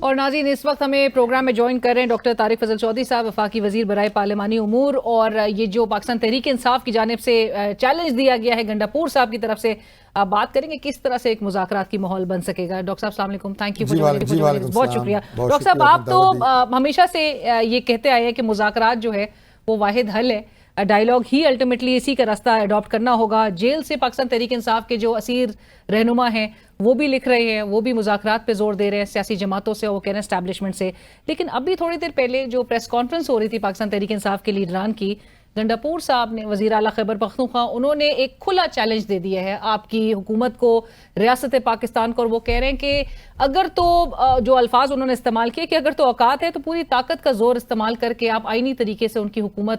اور ناظرین اس وقت ہمیں پروگرام میں جوائن کر رہے ہیں ڈاکٹر طارق فضل چودھری صاحب، وفاقی وزیر برائے پارلیمانی امور، اور یہ جو پاکستان تحریک انصاف کی جانب سے چیلنج دیا گیا ہے گنڈاپور صاحب کی طرف سے، آپ بات کریں گے کس طرح سے ایک مذاکرات کی ماحول بن سکے گا۔ ڈاکٹر صاحب السلام علیکم، تھینک یو فار بہت شکریہ۔ ڈاکٹر صاحب آپ تو ہمیشہ سے یہ کہتے آئے ہیں کہ مذاکرات جو ہے وہ واحد حل ہے، ڈائیلاگ ہی الٹیمیٹلی اسی کا راستہ اڈاپٹ کرنا ہوگا۔ جیل سے پاکستان تحریک انصاف کے جو اسیر رہنما ہیں وہ بھی لکھ رہے ہیں، وہ بھی مذاکرات پہ زور دے رہے ہیں سیاسی جماعتوں سے، وہ کہہ رہے ہیں اسٹیبلشمنٹ سے۔ لیکن ابھی تھوڑی دیر پہلے جو پریس کانفرنس ہو رہی تھی پاکستان تحریک انصاف کے لیڈران کی، گنڈاپور صاحب نے، وزیر اعلیٰ خیبر پختونخوا، انہوں نے ایک کھلا چیلنج دے دیا ہے آپ کی حکومت کو، ریاست پاکستان کو، اور وہ کہہ رہے ہیں کہ اگر تو جو الفاظ انہوں نے استعمال کیے کہ اگر تو اوقات ہے تو پوری طاقت کا زور استعمال کر کے آپ آئینی طریقے سے ان کی حکومت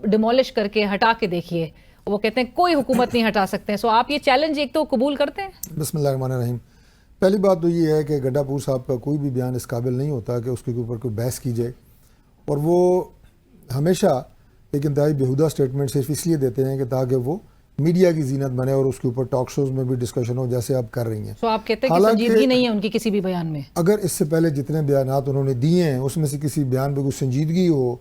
ڈیمولش کر کے ہٹا کے دیکھیے۔ وہ کہتے ہیں کوئی حکومت نہیں ہٹا سکتے ہیں۔ سو آپ یہ چیلنج ایک تو قبول کرتے ہیں؟ بسم اللہ الرحمن الرحیم۔ پہلی بات تو یہ ہے کہ گنڈاپور صاحب کا کوئی بھی بیان اس قابل نہیں ہوتا کہ اس کے اوپر کوئی بحث کی جائے، اور وہ ہمیشہ ایک انتہائی بیہودہ سٹیٹمنٹ صرف اس لیے دیتے ہیں کہ تاکہ وہ میڈیا کی زینت بنے اور اس کے اوپر ٹاک شوز میں بھی ڈسکشن ہو، جیسے آپ کر رہی ہیں۔ تو آپ کہتے ہیں کہ سنجیدگی نہیں ہے ان کی کسی بھی بیان میں؟ اگر اس سے پہلے جتنے بیانات انہوں نے دیے ہیں اس میں سے کسی بیان پہ کوئی سنجیدگی ہو،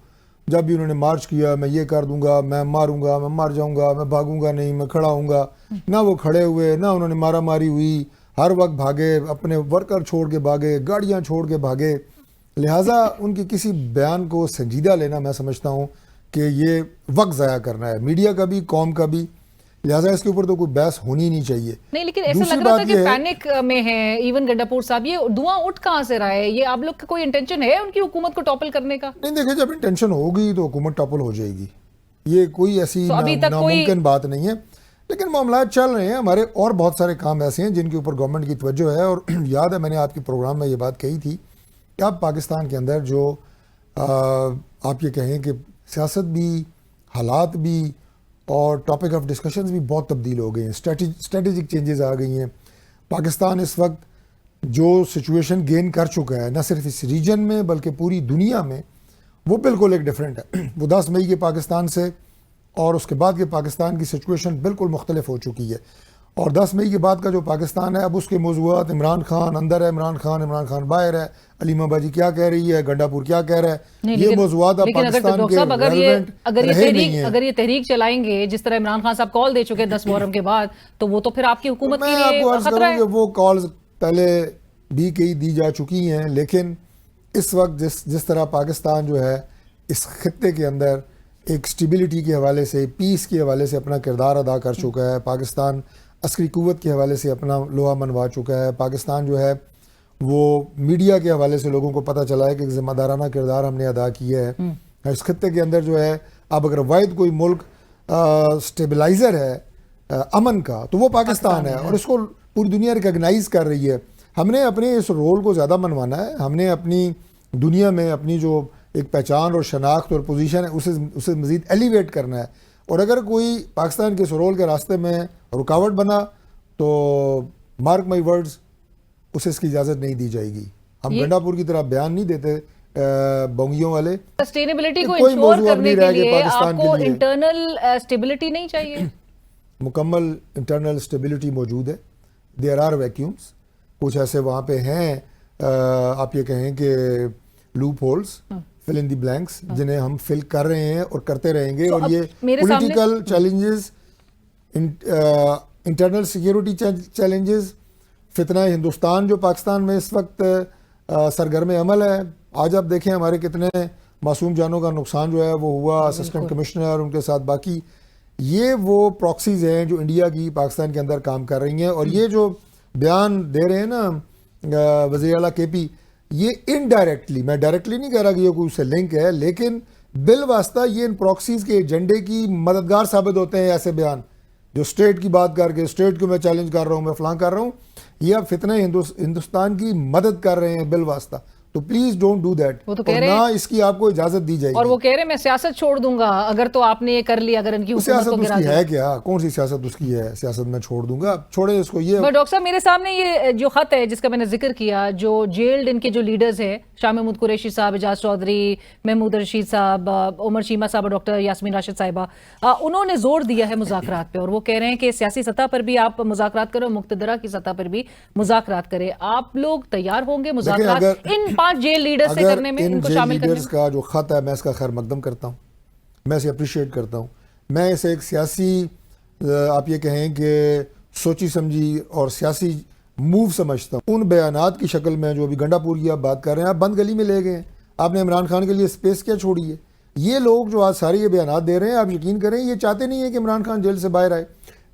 جب بھی انہوں نے مارچ کیا میں یہ کر دوں گا، میں ماروں گا، میں مار جاؤں گا، میں بھاگوں گا نہیں، میں کھڑا ہوں گا، نہ وہ کھڑے ہوئے، نہ انہوں نے مارا ماری ہوئی، ہر وقت بھاگے، اپنے ورکر چھوڑ کے بھاگے، گاڑیاں چھوڑ کے بھاگے۔ لہٰذا ان کی کسی بیان کو سنجیدہ لینا میں سمجھتا ہوں کہ یہ وقت ضائع کرنا ہے، میڈیا کا بھی، قوم کا بھی، لہٰذا اس کے اوپر تو کوئی بحث ہونی نہیں چاہیے۔ نہیں، لیکن ایسا لگ رہا تھا کہ پینک میں ہے ایون گنڈاپور صاحب، یہ دھواں اٹھ کہاں سے رہا ہے؟ یہ آپ لوگ کا کوئی انٹینشن ہے ان کی حکومت کو ٹاپل کرنے کا؟ نہیں، دیکھیں جب انٹینشن ہوگی تو حکومت ٹاپل ہو جائے گی، یہ کوئی ایسی ناممکن بات نہیں ہے، لیکن معاملات چل رہے ہیں۔ ہمارے اور بہت سارے کام ایسے ہیں جن کے اوپر گورنمنٹ کی توجہ ہے، اور یاد ہے میں نے آپ کے پروگرام میں یہ بات کہی تھی کہ اب پاکستان کے اندر جو آپ یہ کہیں کہ سیاست بھی، حالات بھی، اور ٹاپک آف ڈسکشنز بھی بہت تبدیل ہو گئے ہیں، اسٹریٹجک چینجز آ گئی ہیں۔ پاکستان اس وقت جو سچویشن گین کر چکا ہے نہ صرف اس ریجن میں بلکہ پوری دنیا میں، وہ بالکل ایک ڈیفرنٹ ہے۔ وہ 10 مئی کے پاکستان سے اور اس کے بعد کے پاکستان کی سچویشن بالکل مختلف ہو چکی ہے، اور 10 مئی کے بعد کا جو پاکستان ہے اب اس کے موضوعات، عمران خان اندر ہے، عمران خان باہر ہے، علیمہ باجی کیا کہہ رہی ہے، گنڈاپور کیا کہہ رہا ہے، یہ موضوعات اب پاکستان کے اگر یہ تحریک چلائیں گے جس طرح عمران خان صاحب کال دے چکے 10 محرم کے بعد، تو وہ تو پھر آپ کی حکومت کے لیے خطرہ ہے۔ وہ کالز پہلے بھی کئی دی جا چکی ہیں، لیکن اس وقت جس طرح پاکستان جو ہے اس خطے کے اندر ایک سٹیبلٹی کے حوالے سے، پیس کے حوالے سے اپنا کردار ادا کر چکا ہے، پاکستان عسکری قوت کے حوالے سے اپنا لوہا منوا چکا ہے، پاکستان جو ہے وہ میڈیا کے حوالے سے لوگوں کو پتہ چلا ہے کہ ذمہ دارانہ کردار ہم نے ادا کیا ہے۔ اس خطے کے اندر جو ہے اب اگر واحد کوئی ملک سٹیبلائزر ہے امن کا تو وہ پاکستان ہے، اور اس کو پوری دنیا ریکگنائز کر رہی ہے۔ ہم نے اپنے اس رول کو زیادہ منوانا ہے، ہم نے اپنی دنیا میں اپنی جو ایک پہچان اور شناخت اور پوزیشن ہے اسے مزید ایلیویٹ کرنا ہے، اور اگر کوئی پاکستان کے اس رول کے راستے میں رکاوٹ بنا تو مارک مائی ورڈز اسے اس کی اجازت نہیں دی جائے گی۔ ہم گنڈاپور کی طرح بیان نہیں دیتے بونگیوں والے۔ سسٹینیبلٹی کو انشور کرنے کے لیے آپ کو انٹرنل سٹیبلٹی نہیں چاہیے؟ مکمل انٹرنل سٹیبلٹی موجود ہے، دیر آر ویکیومز، کچھ ایسے وہاں پہ ہیں آپ یہ کہیں کہ لوپ ہولز، فل ان دی بلینکس، جنہیں ہم فل کر رہے ہیں اور کرتے رہیں گے، اور یہ political challenges, internal security challenges, فتنہ ہندوستان جو پاکستان میں اس وقت سرگرم عمل ہے۔ آج آپ دیکھیں ہمارے کتنے معصوم جانوں کا نقصان جو ہے وہ ہوا، اسسٹنٹ کمشنر ان کے ساتھ باقی، یہ وہ پراکسیز ہیں جو انڈیا کی پاکستان کے اندر کام کر رہی ہیں۔ اور یہ جو بیان دے رہے ہیں نا وزیر اعلیٰ کے پی، یہ انڈائریکٹلی، میں ڈائریکٹلی نہیں کہہ رہا کہ یہ کوئی اس سے لنک ہے، لیکن بالواسطہ یہ ان پراکسیز کے ایجنڈے کی مددگار ثابت ہوتے ہیں۔ ایسے بیان جو اسٹیٹ کی بات کر کے، اسٹیٹ کو میں چیلنج کر رہا ہوں، میں فلاں کر رہا ہوں، یہ اب فتنہ ہندوستان کی مدد کر رہے ہیں بالواسطہ۔ تو پلیز ڈونٹ ڈو دیٹ, وہ تو اور نہ اس کی آپ کو اجازت دی جائے گی. اور وہ کہہ رہے ہیں میں سیاست چھوڑ دوں گا اگر تو آپ نے یہ کر لیا, اگر ان کی حکومت سیاست کو اس گرا کی دیا. ہے کیا, کون سی سیاست اس کی ہے, سیاست میں چھوڑ دوں گا, چھوڑے اس کو. یہ ڈاکٹر صاحب میرے سامنے یہ جو خط ہے جس کا میں نے ذکر کیا, جو جیلڈ ان کے جو لیڈرز ہیں, شاہ محمود قریشی صاحب, اعجاز چودھری, محمود رشید صاحب, عمر چیمہ صاحب اور ڈاکٹر یاسمین راشد صاحبہ, انہوں نے زور دیا ہے مذاکرات پہ, اور وہ کہہ رہے ہیں کہ سیاسی سطح پر بھی آپ مذاکرات کریں اور مقتدرہ کی سطح پر بھی مذاکرات کریں. آپ لوگ تیار ہوں گے مذاکرات ان 5 جیل لیڈر سے کرنے میں, ان کو شامل کرنے میں؟ کا جو خط ہے میں اس کا خیر مقدم کرتا ہوں, میں اسے اپریشیٹ کرتا ہوں. میں اسے ایک سیاسی آپ یہ کہیں کہ سوچی سمجھی اور سیاسی موو سمجھتا ہوں. ان بیانات کی شکل میں جو ابھی گنڈا پور کی آپ بات کر رہے ہیں, آپ بند گلی میں لے گئے ہیں, آپ نے عمران خان کے لیے اسپیس کیا چھوڑی ہے. یہ لوگ جو آج سارے یہ بیانات دے رہے ہیں, آپ یقین کریں یہ چاہتے نہیں ہیں کہ عمران خان جیل سے باہر آئے.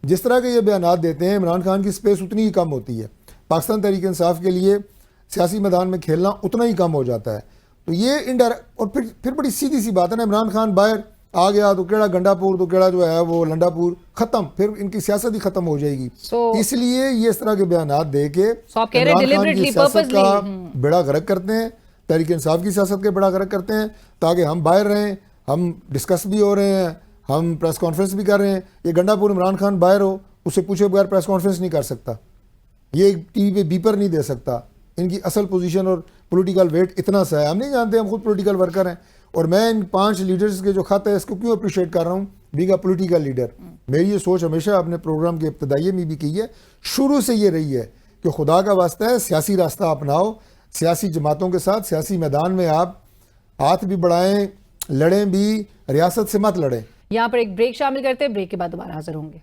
جس طرح کے یہ بیانات دیتے ہیں, عمران خان کی اسپیس اتنی ہی کم ہوتی ہے, پاکستان تحریک انصاف کے لیے سیاسی میدان میں کھیلنا اتنا ہی کم ہو جاتا ہے. تو یہ انڈائریکٹ, اور پھر بڑی سیدھی سی بات ہے نا, عمران خان باہر آ گیا تو کیڑا گنڈا پور, تو کیڑا جو ہے وہ لنڈا پور, ختم, پھر ان کی سیاست ہی ختم ہو جائے گی. اس لیے یہ اس طرح کے بیانات دے کے عمران خان کی سیاست کا بیڑا غرق کرتے ہیں, تحریک انصاف کی سیاست کے بیڑا غرق کرتے ہیں, تاکہ ہم باہر رہیں, ہم ڈسکس بھی ہو رہے ہیں, ہم پریس کانفرنس بھی کر رہے ہیں. یہ گنڈا پور عمران خان باہر ہو, اس سے پوچھے بغیر پریس کانفرنس نہیں کر سکتا, یہ ٹی وی پہ بیپر نہیں دے سکتا. ان کی اصل پوزیشن اور پولیٹیکل ویٹ اتنا سا ہے, ہم نہیں جانتے, ہم خود پولیٹیکل ورکر ہیں. اور میں ان 5 لیڈرز کے جو خط ہے اس کو کیوں اپریشیٹ کر رہا ہوں, بینگ اے پولیٹیکل لیڈر. میری یہ سوچ ہمیشہ اپنے پروگرام کے ابتدائیے میں بھی کی ہے, شروع سے یہ رہی ہے کہ خدا کا واسطہ ہے سیاسی راستہ اپناؤ, سیاسی جماعتوں کے ساتھ سیاسی میدان میں آپ ہاتھ بھی بڑھائیں, لڑیں بھی, ریاست سے مت لڑیں. یہاں پر ایک بریک شامل کرتے ہیں, بریک کے بعد دوبارہ حاضر ہوں گے.